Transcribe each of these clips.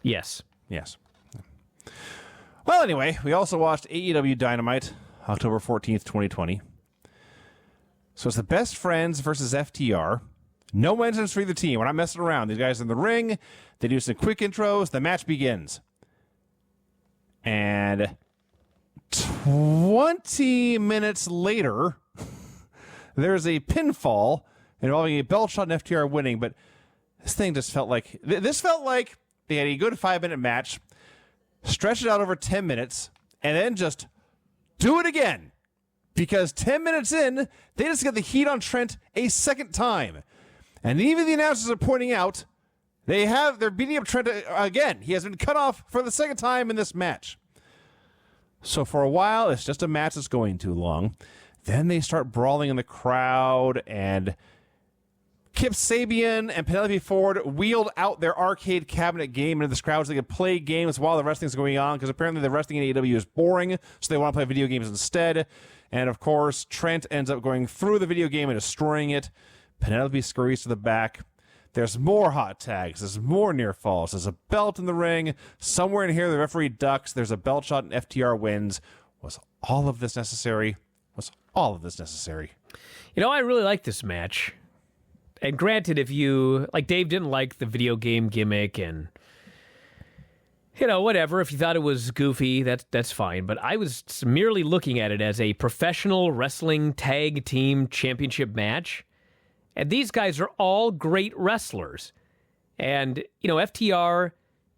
Yes. Yes. Well, anyway, we also watched AEW Dynamite, October 14th, 2020. So it's the Best Friends versus FTR. No entrance for either team. We're not messing around. These guys are in the ring. They do some quick intros. The match begins. And 20 minutes later, there's a pinfall involving a belt shot and FTR winning. But this thing just felt like... This felt like they had a good 5-minute match, stretch it out over 10 minutes, and then just do it again. Because 10 minutes in, they just got the heat on Trent a second time. And even the announcers are pointing out they're beating up Trent again. He has been cut off for the second time in this match. So for a while, it's just a match that's going too long. Then they start brawling in the crowd, and Kip Sabian and Penelope Ford wheeled out their arcade cabinet game into this crowd so they could play games while the wrestling's going on, because apparently the wrestling in AEW is boring, so they want to play video games instead. And of course, Trent ends up going through the video game and destroying it. Penelope scurries to the back. There's more hot tags. There's more near falls. There's a belt in the ring. Somewhere in here, the referee ducks. There's a belt shot and FTR wins. Was all of this necessary? Was all of this necessary? You know, I really like this match. And granted, if you, like Dave didn't like the video game gimmick and, you know, whatever, if you thought it was goofy, that's fine. But I was merely looking at it as a professional wrestling tag team championship match. And these guys are all great wrestlers. And, you know, FTR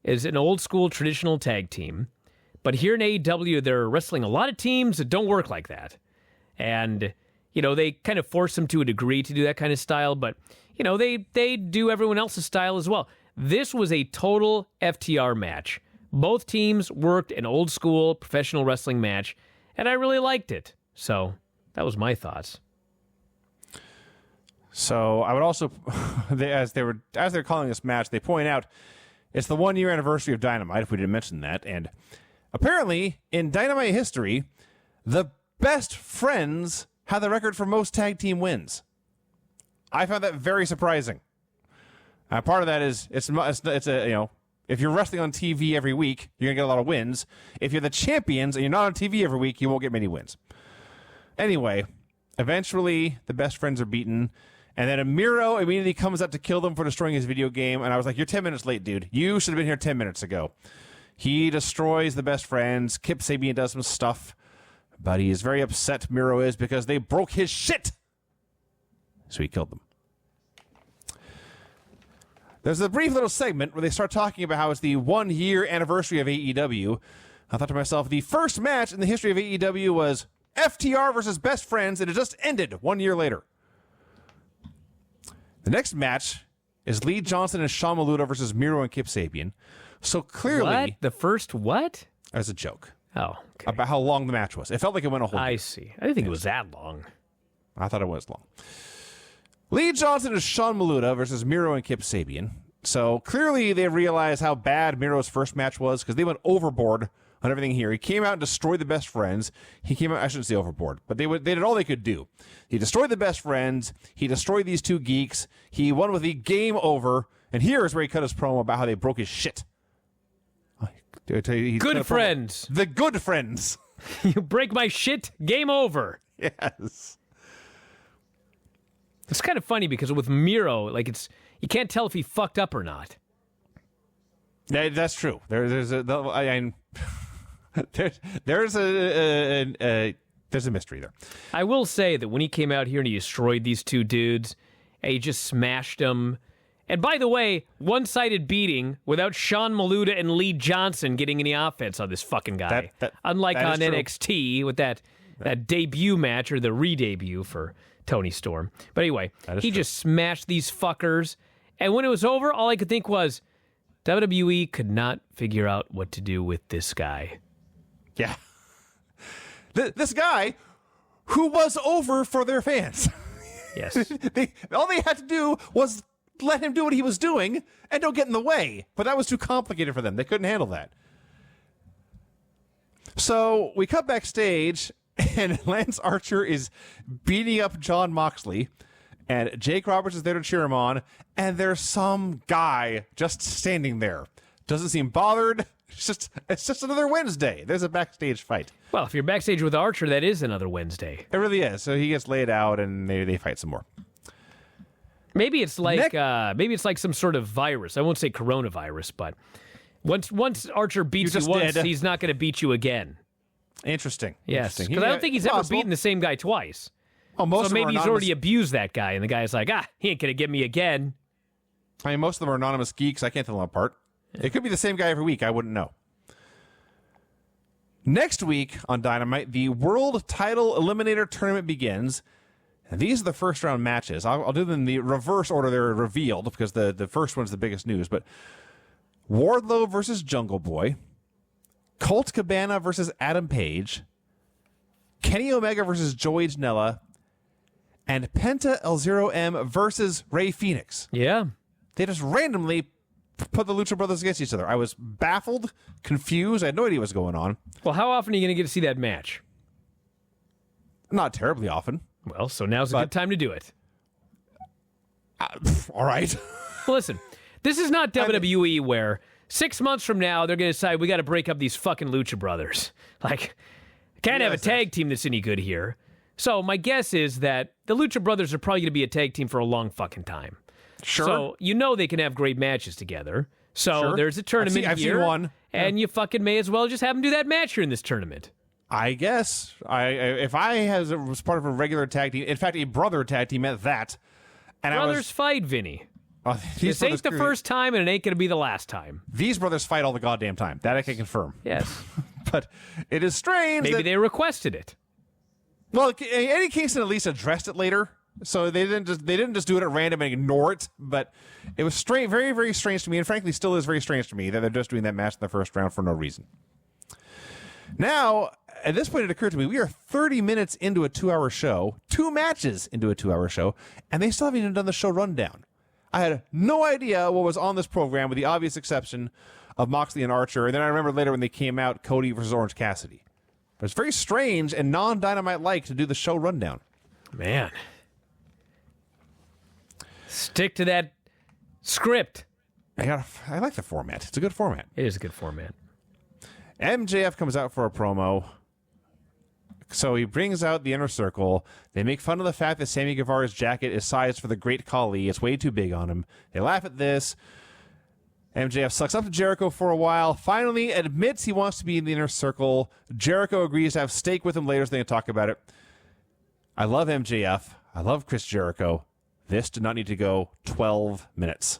is an old school traditional tag team. But here in AEW, they're wrestling a lot of teams that don't work like that. And, you know, they kind of force them to a degree to do that kind of style. But, you know, they do everyone else's style as well. This was a total FTR match. Both teams worked an old school professional wrestling match. And I really liked it. So that was my thoughts. So I would also, as they're calling this match, they point out it's the 1-year anniversary of Dynamite, if we didn't mention that. And apparently, in Dynamite history, the Best Friends have the record for most tag team wins. I found that very surprising. Part of that is it's a, you know, if you're wrestling on TV every week, you're gonna get a lot of wins. If you're the champions and you're not on TV every week, you won't get many wins. Anyway, eventually the Best Friends are beaten. And then Miro immediately comes up to kill them for destroying his video game. And I was like, you're 10 minutes late, dude. You should have been here 10 minutes ago. He destroys the Best Friends. Kip Sabian does some stuff. But he is very upset, Miro is, because they broke his shit. So he killed them. There's a brief little segment where they start talking about how it's the 1-year anniversary of AEW. I thought to myself, the first match in the history of AEW was FTR versus Best Friends, and it just ended 1 year later. The next match is Lee Johnson and Sean Maluta versus Miro and Kip Sabian. So clearly... What? The first what? As a joke. Oh, okay. About how long the match was. It felt like it went a whole I year. see. I didn't think it was that long. I thought it was long. Lee Johnson and Sean Maluta versus Miro and Kip Sabian. So clearly they realized how bad Miro's first match was, because they went overboard on everything here. He came out and destroyed the Best Friends. He came out, I shouldn't say overboard, but they did all they could do. He destroyed the Best Friends. He destroyed these two geeks. He won with the game over. And here is where he cut his promo about how they broke his shit. Good friends. The good friends. You break my shit, game over. Yes. It's kind of funny because with Miro, like you can't tell if he fucked up or not. Yeah, that's true. There's a mystery there. I will say that when he came out here and he destroyed these two dudes, and he just smashed them. And by the way, one-sided beating without Sean Maluta and Lee Johnson getting any offense on this fucking guy. Unlike that on is true. NXT with that debut match, or the re-debut for Tony Storm. But anyway, he just smashed these fuckers. And when it was over, all I could think was, WWE could not figure out what to do with this guy. Yeah. This guy who was over for their fans. Yes. All they had to do was let him do what he was doing and don't get in the way. But that was too complicated for them. They couldn't handle that. So we cut backstage, and Lance Archer is beating up Jon Moxley, and Jake Roberts is there to cheer him on, and there's some guy just standing there Doesn't seem bothered. It's just another Wednesday. There's a backstage fight. Well, if you're backstage with Archer, that is another Wednesday. It really is. So he gets laid out, and they fight some more. Maybe it's like some sort of virus. I won't say coronavirus, but once Archer beats you once, he's not going to beat you again. Interesting. Yes, because I don't think he's ever beaten the same guy twice. Well, so maybe he's already abused that guy, and the guy's like, he ain't going to get me again. I mean, most of them are anonymous geeks. I can't tell them apart. It could be the same guy every week. I wouldn't know. Next week on Dynamite, the World Title Eliminator Tournament begins. And these are the first round matches. I'll do them in the reverse order they're revealed because the first one's the biggest news. But Wardlow versus Jungle Boy, Colt Cabana versus Adam Page, Kenny Omega versus Joey Janela, and Penta El Zero M versus Rey Fenix. Yeah. They just randomly put the Lucha Brothers against each other. I was baffled, confused. I had no idea what was going on. Well, how often are you going to get to see that match? Not terribly often. Well, so now's a good time to do it. All right. Well, listen, this is not WWE where 6 months from now they're going to decide we got to break up these fucking Lucha Brothers. Like, can't have a tag team that's any good here. So my guess is that the Lucha Brothers are probably going to be a tag team for a long fucking time. Sure. So you know they can have great matches together. So Sure. there's a tournament I've here, seen one. and you fucking may as well just have them do that match here in this tournament. I guess if I was part of a regular tag team, in fact, a brother tag team at that, and Brothers fight, Vinny. This ain't the first time, and it ain't going to be the last time. These brothers fight all the goddamn time. That I can confirm. Yes. But it is strange. Maybe they requested it. Well, Eddie Kingston at least addressed it later, so they didn't just do it at random and ignore it. But it was strange, very, very strange to me, and frankly, still is very strange to me that they're just doing that match in the first round for no reason. Now, at this point, it occurred to me we are 30 minutes into a 2-hour show, 2 matches into a 2-hour show, and they still haven't even done the show rundown. I had no idea what was on this program, with the obvious exception of Moxley and Archer, and then I remember later when they came out, Cody versus Orange Cassidy. But it's very strange and non-Dynamite-like to do the show rundown. Man. Stick to that script. I like the format. It's a good format. It is a good format. MJF comes out for a promo. So he brings out the Inner Circle. They make fun of the fact that Sammy Guevara's jacket is sized for the Great Khali. It's way too big on him. They laugh at this. MJF sucks up to Jericho for a while. Finally admits he wants to be in the Inner Circle. Jericho agrees to have steak with him later so they can talk about it. I love MJF. I love Chris Jericho. This did not need to go 12 minutes.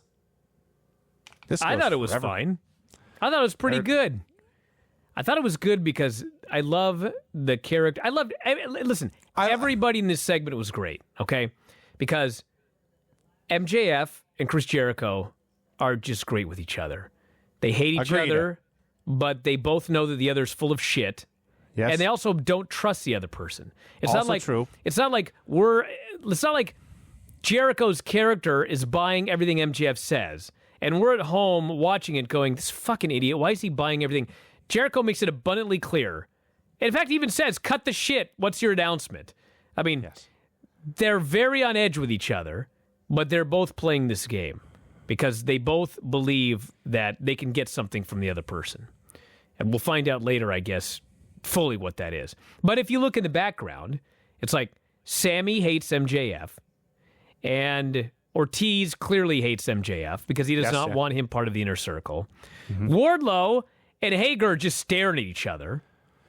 I thought it was fine. I thought it was pretty good. I thought it was good because I love the character. Everybody in this segment was great, okay? Because MJF and Chris Jericho are just great with each other. They hate each other, but they both know that the other's full of shit. Yes. And they also don't trust the other person. It's also not like true. It's not like Jericho's character is buying everything MJF says, and we're at home watching it going, this fucking idiot, why is he buying everything? Jericho makes it abundantly clear. In fact, he even says, cut the shit. What's your announcement? I mean, They're very on edge with each other, but they're both playing this game because they both believe that they can get something from the other person. And we'll find out later, I guess, fully what that is. But if you look in the background, it's like Sammy hates MJF, and Ortiz clearly hates MJF because he does not want him part of the Inner Circle. Mm-hmm. Wardlow and Hager just staring at each other.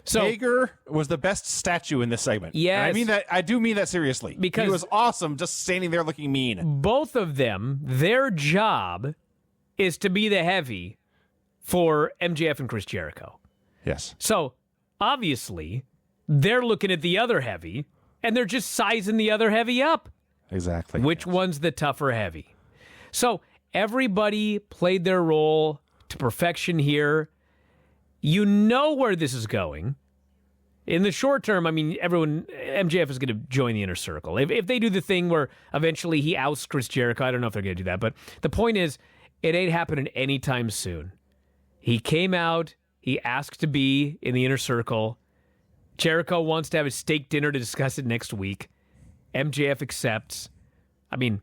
So Hager was the best statue in this segment. Yes. And I do mean that seriously. Because he was awesome just standing there looking mean. Both of them, their job is to be the heavy for MJF and Chris Jericho. Yes. So, obviously, they're looking at the other heavy, and they're just sizing the other heavy up. Exactly. Which one's the tougher heavy? So, everybody played their role to perfection here. You know where this is going. In the short term, I mean, MJF is going to join the Inner Circle. If they do the thing where eventually he ousts Chris Jericho, I don't know if they're going to do that, but the point is, it ain't happening anytime soon. He came out, he asked to be in the Inner Circle. Jericho wants to have a steak dinner to discuss it next week. MJF accepts. I mean,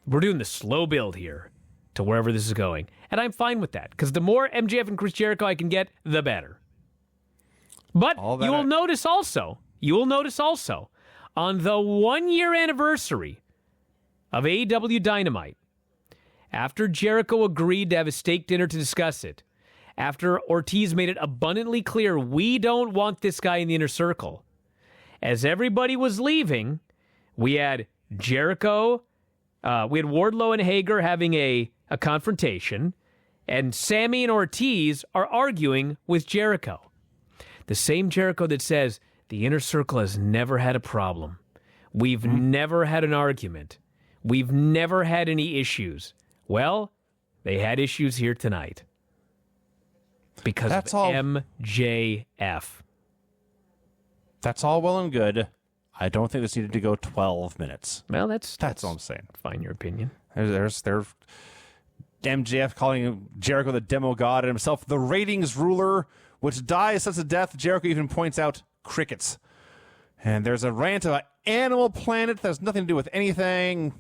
we're doing the slow build here. to wherever this is going. And I'm fine with that, because the more MJF and Chris Jericho I can get, the better. But you will notice also, on the 1-year anniversary of AEW Dynamite, after Jericho agreed to have a steak dinner to discuss it, after Ortiz made it abundantly clear we don't want this guy in the inner circle, as everybody was leaving, we had Jericho, we had Wardlow and Hager having a confrontation, and Sammy and Ortiz are arguing with Jericho. The same Jericho that says, the inner circle has never had a problem. We've never had an argument. We've never had any issues. Well, they had issues here tonight. Because of MJF. That's all well and good. I don't think this needed to go 12 minutes. Well, that's all I'm saying. Fine, your opinion. There's MJF calling Jericho the demo god and himself the ratings ruler, which dies such a death. Jericho even points out crickets. And there's a rant about Animal Planet that has nothing to do with anything.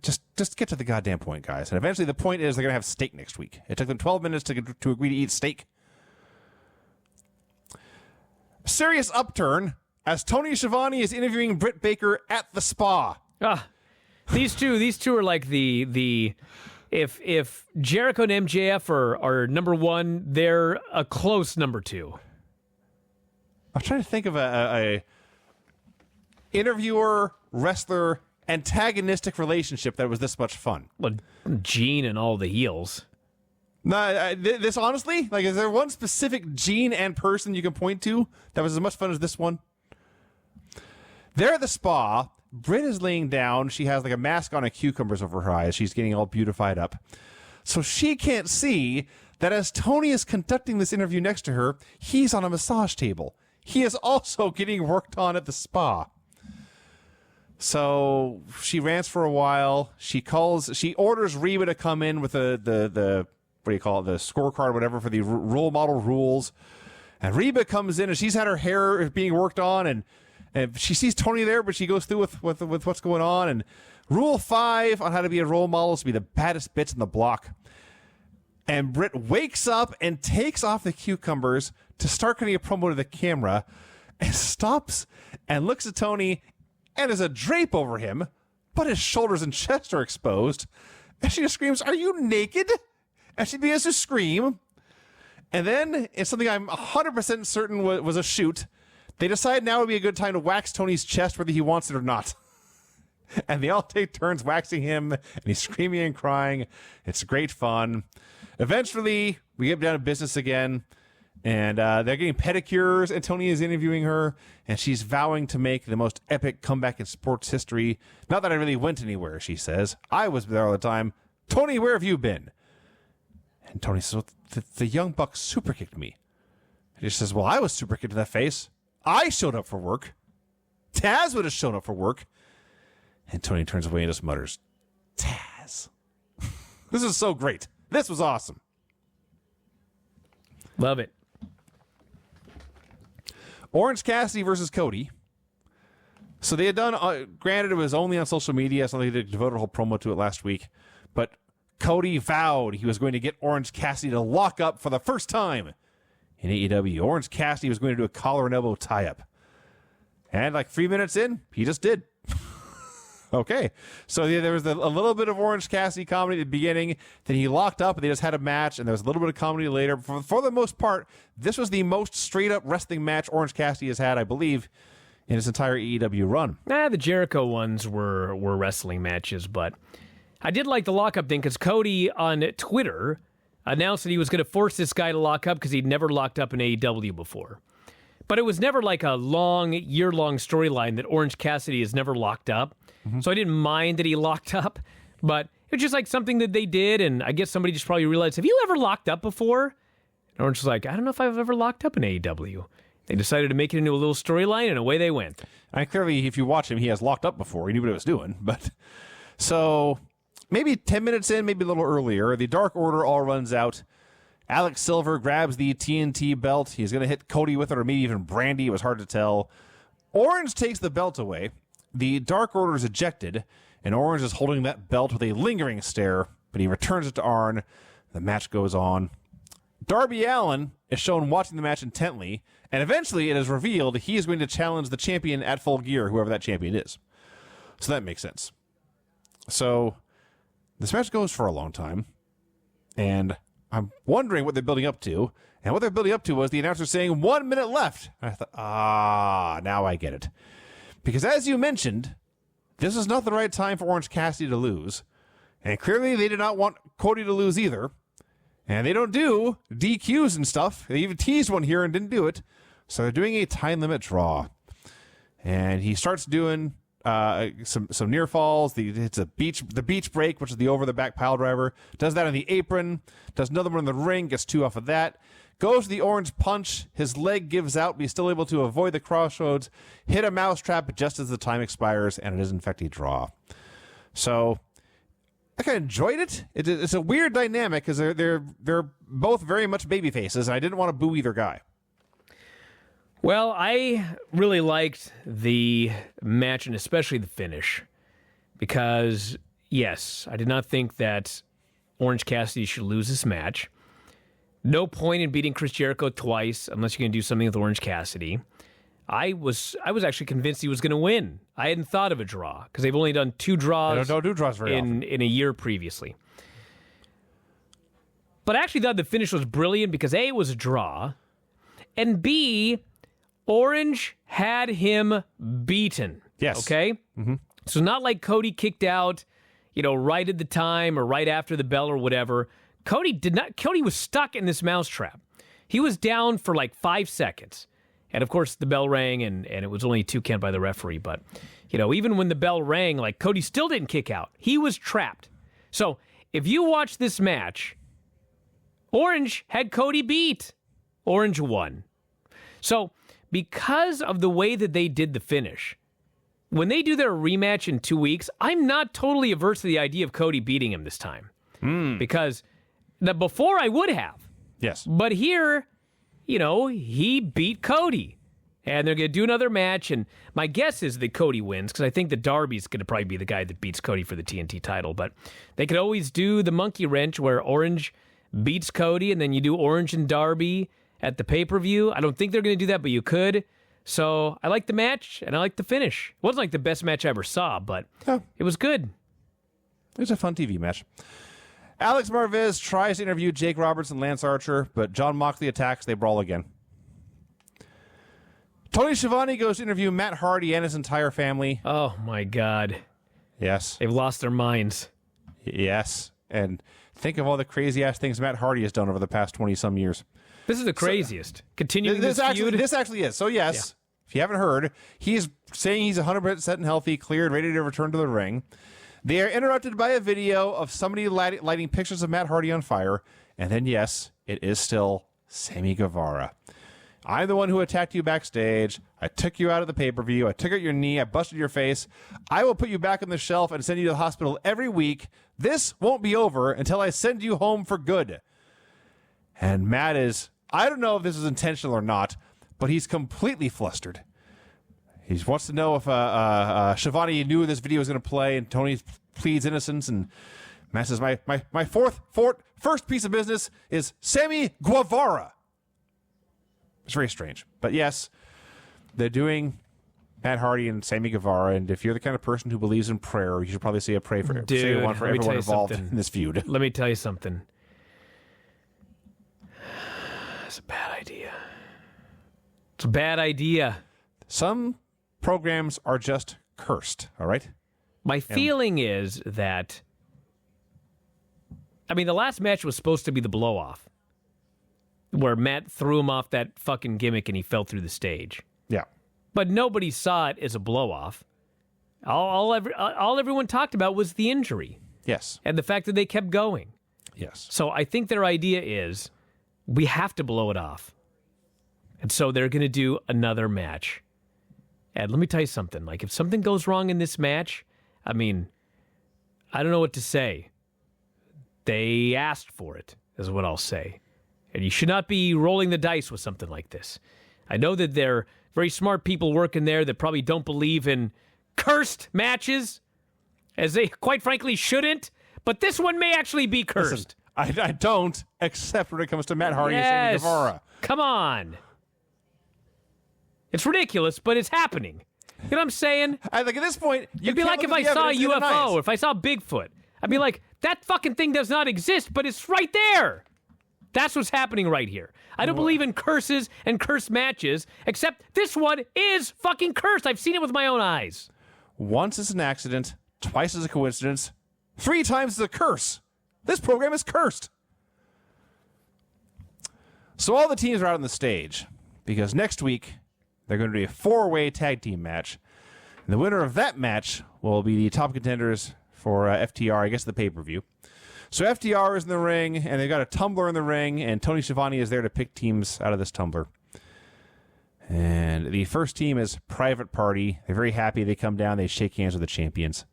Just get to the goddamn point, guys. And eventually the point is they're going to have steak next week. It took them 12 minutes to agree to eat steak. Serious upturn as Tony Schiavone is interviewing Britt Baker at the spa. These two are like the if Jericho and MJF are number one, they're a close number two. I'm trying to think of a interviewer, wrestler, antagonistic relationship that was this much fun. Well, Gene and all the heels. No, this honestly, like, is there one specific Gene and person you can point to that was as much fun as this one? They're at the spa. Britt is laying down. She has like a mask on and cucumbers over her eyes. She's getting all beautified up. So she can't see that as Tony is conducting this interview next to her, he's on a massage table. He is also getting worked on at the spa. So she rants for a while. She orders Reba to come in with the what do you call it, the scorecard or whatever for the role model rules. And Reba comes in and she's had her hair being worked on, and she sees Tony there, but she goes through with what's going on. And rule 5 on how to be a role model is to be the baddest bitch in the block. And Britt wakes up and takes off the cucumbers to start cutting a promo to the camera, and stops and looks at Tony, and there's a drape over him, but his shoulders and chest are exposed. And she just screams, "Are you naked?" And she begins to scream. And then, in something I'm 100% certain was a shoot, they decide now would be a good time to wax Tony's chest whether he wants it or not. And they all take turns waxing him, and he's screaming and crying. It's great fun. Eventually, we get down to business again, and they're getting pedicures, and Tony is interviewing her, and she's vowing to make the most epic comeback in sports history. Not that I really went anywhere, she says. I was there all the time. Tony, where have you been? And Tony says, well, the Young Bucks super kicked me. And he says, well, I was super kicked in the face. I showed up for work. Taz would have shown up for work. And Tony turns away and just mutters, Taz. This is so great. This was awesome. Love it. Orange Cassidy versus Cody. So they had done, granted it was only on social media, so they devoted a whole promo to it last week, but Cody vowed he was going to get Orange Cassidy to lock up for the first time in AEW. Orange Cassidy was going to do a collar and elbow tie-up. And like 3 minutes in, he just did. Okay. So there was a little bit of Orange Cassidy comedy at the beginning. Then he locked up and they just had a match, and there was a little bit of comedy later. For the most part, this was the most straight-up wrestling match Orange Cassidy has had, I believe, in his entire AEW run. The Jericho ones were wrestling matches, but I did like the lockup thing because Cody on Twitter announced that he was going to force this guy to lock up because he'd never locked up in AEW before. But it was never like a year-long storyline that Orange Cassidy has never locked up. Mm-hmm. So I didn't mind that he locked up, but it was just like something that they did, and I guess somebody just probably realized, have you ever locked up before? And Orange was like, I don't know if I've ever locked up in AEW. They decided to make it into a little storyline, and away they went. Clearly, if you watch him, he has locked up before. He knew what he was doing. But so maybe 10 minutes in, maybe a little earlier, the Dark Order all runs out. Alex Silver grabs the TNT belt. He's going to hit Cody with it, or maybe even Brandy. It was hard to tell. Orange takes the belt away. The Dark Order is ejected, and Orange is holding that belt with a lingering stare but he returns it to Arn. The match goes on. Darby Allin is shown watching the match intently, and eventually it is revealed he is going to challenge the champion at Full Gear, whoever that champion is. So that makes sense. So this match goes for a long time, and I'm wondering what they're building up to. And what they're building up to was the announcer saying 1 minute left. And I thought, now I get it. Because as you mentioned, this is not the right time for Orange Cassidy to lose. And clearly they did not want Cody to lose either. And they don't do DQs and stuff. They even teased one here and didn't do it. So they're doing a time limit draw. And he starts doing some near falls. It's the beach break, which is the over the back pile driver. Does that on the apron. Does another one in the ring. Gets 2 off of that. Goes to the orange punch. His leg gives out, but he's still able to avoid the crossroads. Hit a mousetrap just as the time expires, and it is in fact a draw. So I kind of enjoyed it. It's a weird dynamic because they're both very much baby faces, and I didn't want to boo either guy. Well, I really liked the match and especially the finish because, yes, I did not think that Orange Cassidy should lose this match. No point in beating Chris Jericho twice unless you're going to do something with Orange Cassidy. I was actually convinced he was going to win. I hadn't thought of a draw because they've only done 2 draws. They don't do draws very often. In a year previously. But I actually thought the finish was brilliant because A, it was a draw, and B, Orange had him beaten. Yes. Okay? Mm-hmm. So not like Cody kicked out, right at the time or right after the bell or whatever. Cody was stuck in this mousetrap. He was down for like 5 seconds. And of course the bell rang and it was only 2 count by the referee. But, even when the bell rang, like Cody still didn't kick out. He was trapped. So if you watch this match, Orange had Cody beat. Orange won. So because of the way that they did the finish, when they do their rematch in 2 weeks, I'm not totally averse to the idea of Cody beating him this time. Because before I would have. Yes. But here, he beat Cody. And they're going to do another match. And my guess is that Cody wins because I think that Darby's going to probably be the guy that beats Cody for the TNT title. But they could always do the monkey wrench where Orange beats Cody and then you do Orange and Darby at the pay-per-view. I don't think they're going to do that, but you could. So I like the match and I like the finish. It wasn't like the best match I ever saw, but It was good. It was a fun TV match. Alex Marvez tries to interview Jake Roberts and Lance Archer, but John Moxley attacks. They brawl again. Tony Schiavone goes to interview Matt Hardy and his entire family. Oh, my God. Yes. They've lost their minds. Yes. And think of all the crazy-ass things Matt Hardy has done over the past 20-some years. This is the craziest. Continuing this actually, feud. This actually is. So, yes, If you haven't heard, he's saying he's 100% and healthy, cleared, ready to return to the ring. They are interrupted by a video of somebody lighting pictures of Matt Hardy on fire. And then, yes, it is still Sammy Guevara. I'm the one who attacked you backstage. I took you out of the pay-per-view. I took out your knee. I busted your face. I will put you back on the shelf and send you to the hospital every week. This won't be over until I send you home for good. And Matt is, I don't know if this is intentional or not, but he's completely flustered. He wants to know if Schiavone knew this video was going to play, and Tony pleads innocence, and Matt says, my first piece of business is Sammy Guevara. It's very strange. But yes, they're doing Matt Hardy and Sammy Guevara, and if you're the kind of person who believes in prayer, you should probably say say one for everyone involved in this feud. Let me tell you something. It's a bad idea. It's a bad idea. Some programs are just cursed, all right? My feeling is that, the last match was supposed to be the blow-off, where Matt threw him off that fucking gimmick and he fell through the stage. Yeah. But nobody saw it as a blow-off. All everyone talked about was the injury. Yes. And the fact that they kept going. Yes. So I think their idea is, we have to blow it off. And so they're going to do another match. And let me tell you something. Like, if something goes wrong in this match, I don't know what to say. They asked for it, is what I'll say. And you should not be rolling the dice with something like this. I know that there are very smart people working there that probably don't believe in cursed matches, as they quite frankly shouldn't. but this one may actually be cursed. Listen, I don't, except when it comes to Matt Hardy and Sammy Guevara. Come on. It's ridiculous, but it's happening. You know what I'm saying? At this point, It'd be like if I saw a UFO or if I saw Bigfoot. I'd be like, that fucking thing does not exist, but it's right there. That's what's happening right here. I don't believe in curses and cursed matches, except this one is fucking cursed. I've seen it with my own eyes. Once it's an accident, twice is a coincidence, 3 times is a curse. This program is cursed. So all the teams are out on the stage because next week they're going to do a 4-way tag team match. And the winner of that match will be the top contenders for FTR, I guess the pay-per-view. So FTR is in the ring, and they've got a tumbler in the ring, and Tony Schiavone is there to pick teams out of this tumbler. And the first team is Private Party. They're very happy. They come down. They shake hands with the champions.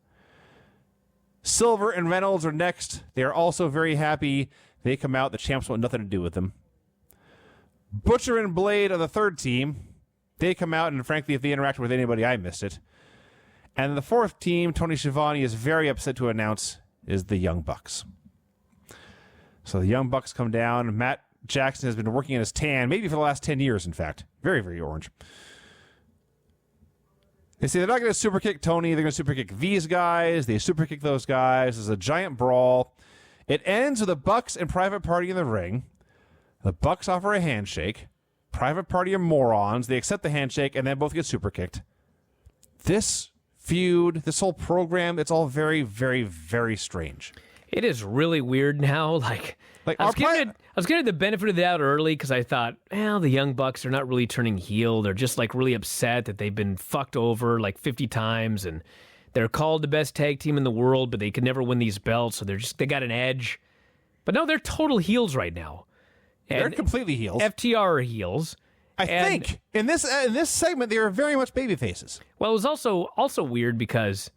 Silver and Reynolds are next. They are also very happy. They come out. The champs want nothing to do with them. Butcher and Blade are the third team. They come out, and frankly, if they interact with anybody, I missed it. And the fourth team, Tony Schiavone is very upset to announce, is the Young Bucks. So the Young Bucks come down. Matt Jackson has been working on his tan, maybe for the last 10 years, in fact. Very, very orange. They say they're not going to super kick Tony. They're going to super kick these guys. They super kick those guys. There's a giant brawl. It ends with the Bucks and Private Party in the ring. The Bucks offer a handshake. Private Party are morons. They accept the handshake, and then both get super kicked. This feud, this whole program, it's all very, very, very strange. It is really weird now. I was giving it the benefit of the doubt early because I thought, well, the Young Bucks are not really turning heel. They're just really upset that they've been fucked over 50 times, and they're called the best tag team in the world, but they could never win these belts, so they got an edge. But no, they're total heels right now. And they're completely heels. FTR are heels. I think in this segment they are very much baby faces. Well, it was also weird because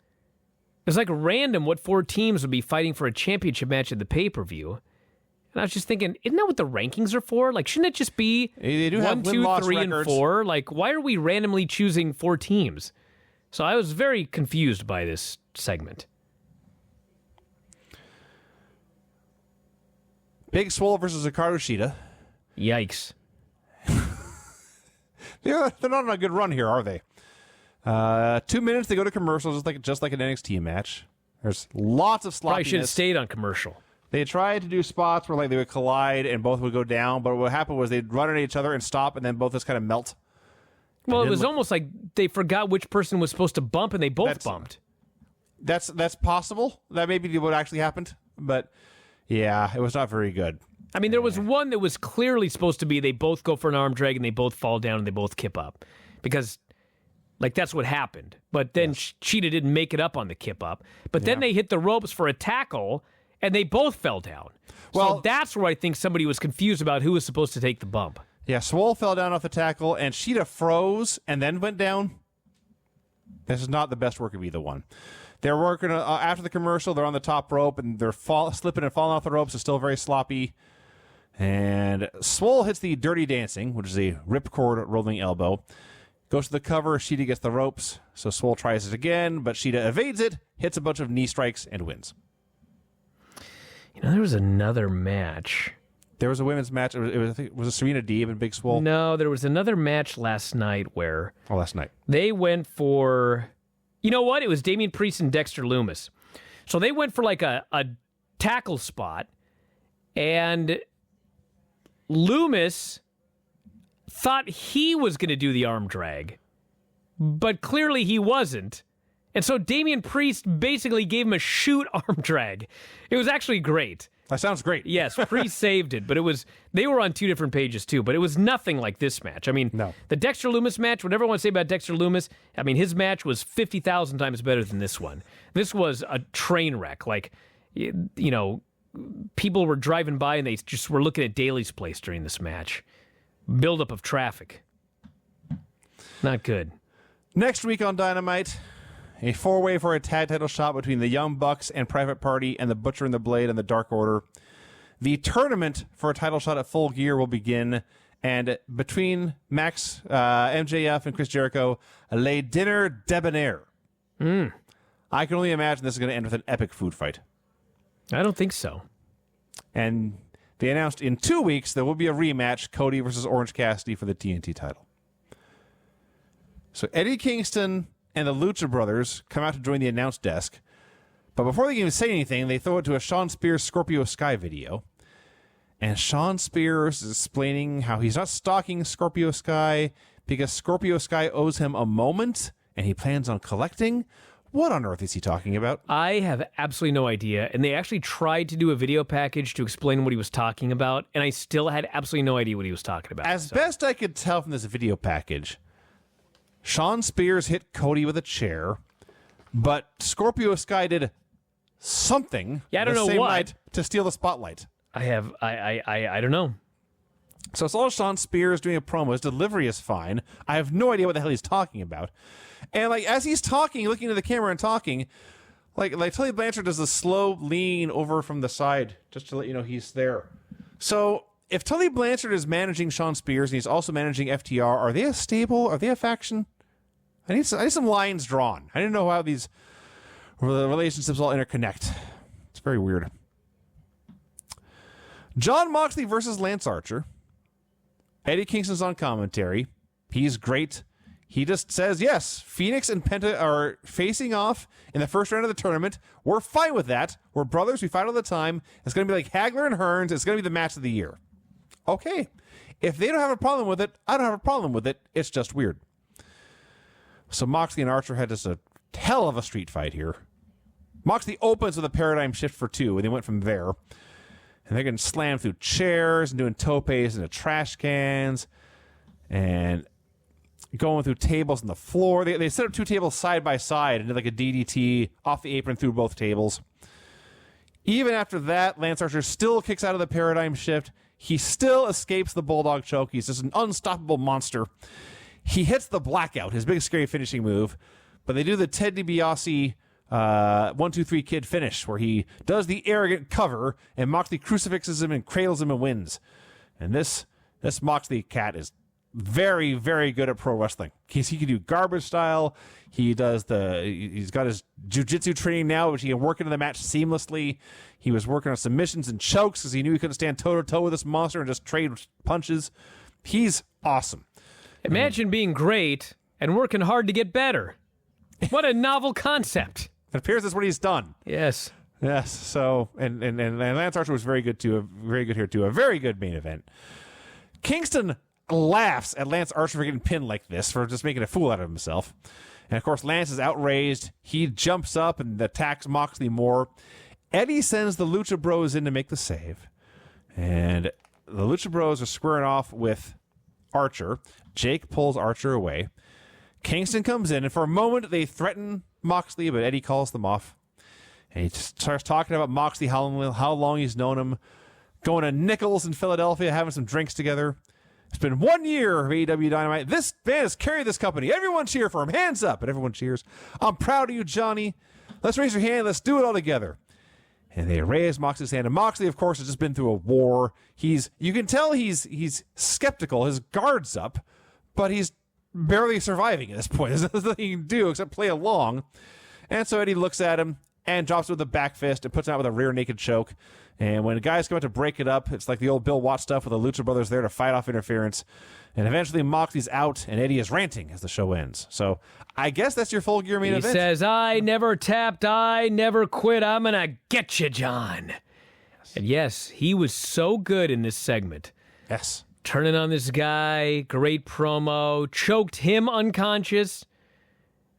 it was random what 4 teams would be fighting for a championship match at the pay-per-view. And I was just thinking, isn't that what the rankings are for? Shouldn't it just be they do 1, have 2, win-loss 3, records. and 4? Why are we randomly choosing 4 teams? So I was very confused by this segment. Big Swole versus Hikaru Shida. Yikes. They're not on a good run here, are they? 2 minutes, they go to commercials, just like an NXT match. There's lots of sloppiness. Probably should have stayed on commercial. They tried to do spots where they would collide and both would go down, but what happened was they'd run at each other and stop, and then both just kind of melt. Well, it was almost like they forgot which person was supposed to bump, and they both bumped. That's possible. That may be what actually happened, but yeah, it was not very good. I mean, there was one that was clearly supposed to be they both go for an arm drag and they both fall down and they both kip up. Because, that's what happened. But then Cheetah didn't make it up on the kip up. But then they hit the ropes for a tackle and they both fell down. Well, so that's where I think somebody was confused about who was supposed to take the bump. Yeah, Swole fell down off the tackle and Cheetah froze and then went down. This is not the best work of either one. They're working after the commercial. They're on the top rope and they're slipping and falling off the ropes. It's still very sloppy. And Swole hits the Dirty Dancing, which is a ripcord rolling elbow. Goes to the cover. Shida gets the ropes. So Swole tries it again, but Shida evades it, hits a bunch of knee strikes, and wins. There was another match. There was a women's match. I think it was Serena Deeb and Big Swole? No, there was another match last night where... Oh, last night. They went for... You know what? It was Damian Priest and Dexter Lumis. So they went for a tackle spot, and Lumis thought he was going to do the arm drag, but clearly he wasn't. And so Damian Priest basically gave him a shoot arm drag. It was actually great. That sounds great. Yes, Priest saved it, but they were on 2 different pages too, but it was nothing like this match. I mean, no. The Dexter Lumis match, whatever I want to say about Dexter Lumis, I mean, his match was 50,000 times better than this one. This was a train wreck. People were driving by and they just were looking at Daly's place during this match. Buildup of traffic. Not good. Next week on Dynamite, a 4-way for a tag title shot between the Young Bucks and Private Party and the Butcher and the Blade and the Dark Order. The tournament for a title shot at Full Gear will begin, and between Max, MJF, and Chris Jericho, Le Dinner Debonair. I can only imagine this is going to end with an epic food fight. I don't think so. And they announced in 2 weeks there will be a rematch, Cody versus Orange Cassidy for the TNT title. So Eddie Kingston and the Lucha Brothers come out to join the announce desk. But before they can even say anything, they throw it to a Shawn Spears Scorpio Sky video. And Shawn Spears is explaining how he's not stalking Scorpio Sky because Scorpio Sky owes him a moment and he plans on collecting. What on earth is he talking about? I have absolutely no idea. And they actually tried to do a video package to explain what he was talking about, and I still had absolutely no idea what he was talking about. As best I could tell from this video package, Shawn Spears hit Cody with a chair, but Scorpio Sky did something I don't the know same what. night to steal the spotlight. I don't know. So it's all Shawn Spears doing a promo. His delivery is fine. I have no idea what the hell he's talking about. And like as he's talking, looking into the camera and talking, like Tully Blanchard does a slow lean over from the side just to let you know he's there. So if Tully Blanchard is managing Shawn Spears and he's also managing FTR, are they a stable? Are they a faction? I need some lines drawn. I didn't know how these relationships all interconnect. It's very weird. Jon Moxley versus Lance Archer. Eddie Kingston's on commentary. He's great. He just says, yes, Phoenix and Penta are facing off in the first round of the tournament. We're fine with that. We're brothers. We fight all the time. It's going to be like Hagler and Hearns. It's going to be the match of the year. Okay. If they don't have a problem with it, I don't have a problem with it. It's just weird. So Moxley and Archer had just a hell of a street fight here. Moxley opens with a paradigm shift for 2, and they went from there. And they're getting slammed through chairs and doing topes into trash cans and going through tables on the floor. They set up 2 tables side by side and did like a DDT off the apron through both tables. Even after that, Lance Archer still kicks out of the paradigm shift. He still escapes the Bulldog choke. He's just an unstoppable monster. He hits the blackout, his big scary finishing move, but they do the Ted DiBiase 1-2-3 kid finish where he does the arrogant cover and Moxley crucifixes him and cradles him and wins. And this Moxley cat is very, very good at pro wrestling. He can do garbage style. He's got his jiu-jitsu training now, which he can work into the match seamlessly. He was working on submissions and chokes because he knew he couldn't stand toe-to-toe with this monster and just trade punches. He's awesome. Imagine being great and working hard to get better. What a novel concept. It appears that's what he's done. Yes. Yes. So, and Lance Archer was very good too. Very good here too. A very good main event. Kingston laughs at Lance Archer for getting pinned like this, for just making a fool out of himself. And of course, Lance is outraged. He jumps up and attacks Moxley more. Eddie sends the Lucha Bros in to make the save. And the Lucha Bros are squaring off with Archer. Jake pulls Archer away. Kingston comes in, and for a moment they threaten Moxley, but Eddie calls them off. And he just starts talking about Moxley, how long he's known him, going to Nichols in Philadelphia, having some drinks together. It's been 1 year of AEW Dynamite. This man has carried this company. Everyone cheer for him. Hands up. And everyone cheers. I'm proud of you, Johnny. Let's raise your hand. Let's do it all together. And they raise Moxley's hand. And Moxley, of course, has just been through a war. You can tell he's skeptical. His guard's up, but he's barely surviving at this point. There's nothing he can do except play along. And so Eddie looks at him and drops it with a back fist and puts him out with a rear naked choke. And when guys come out to break it up, it's like the old Bill Watts stuff with the Lucha Brothers there to fight off interference. And eventually Moxley's out and Eddie is ranting as the show ends. So I guess that's your Full Gear main event. He says, I never tapped, I never quit, I'm going to get you, John. Yes. And yes, he was so good in this segment. Yes. Turning on this guy, great promo, choked him unconscious.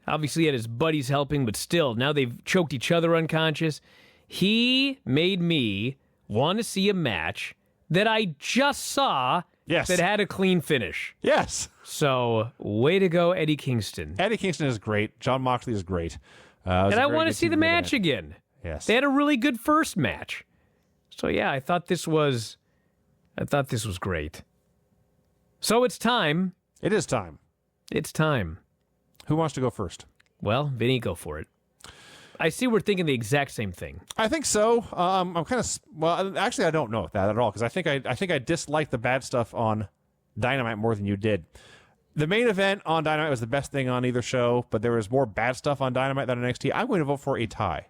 Obviously had his buddies helping, but still, now they've choked each other unconscious. He made me want to see a match that I just saw that had a clean finish. Yes. So, way to go, Eddie Kingston. Eddie Kingston is great. Jon Moxley is great. And I want to see the match again. Yes. They had a really good first match. So, yeah, I thought this was great. So, it's time. It is time. It's time. Who wants to go first? Well, Vinny, go for it. I see we're thinking the exact same thing. I think so. I'm kind of actually I don't know that at all because I think I disliked the bad stuff on Dynamite more than you did. The main event on Dynamite was the best thing on either show, but there was more bad stuff on Dynamite than on NXT. I'm going to vote for a tie.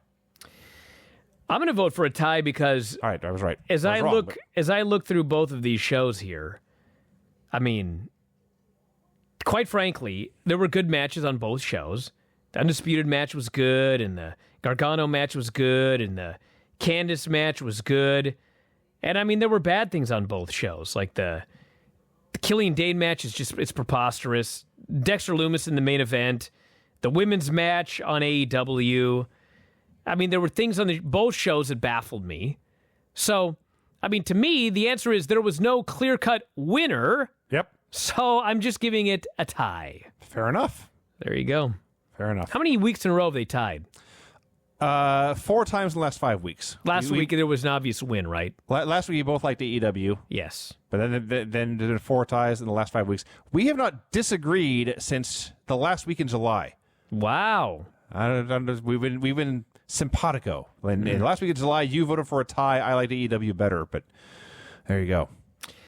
I'm going to vote for a tie because All right, I was right. as I was wrong, but- as I look through both of these shows here, I mean, quite frankly, there were good matches on both shows. The Undisputed match was good, and the Gargano match was good, and the Candice match was good. And I mean, there were bad things on both shows, like the Killian Dane match is just, it's preposterous. Dexter Lumis in the main event, the women's match on AEW. I mean, there were things on both shows that baffled me. So, I mean, to me, the answer is there was no clear-cut winner. Yep. So I'm just giving it a tie. Fair enough. There you go. Fair enough. How many weeks in a row have they tied? 4 times in the last 5 weeks. Last week there was an obvious win, right? Last week you both liked AEW, Yes. but then there's been 4 ties in the last 5 weeks. We have not disagreed since the last week in July. Wow. We've been simpatico. In the last week of July, you voted for a tie. I liked AEW better, but there you go.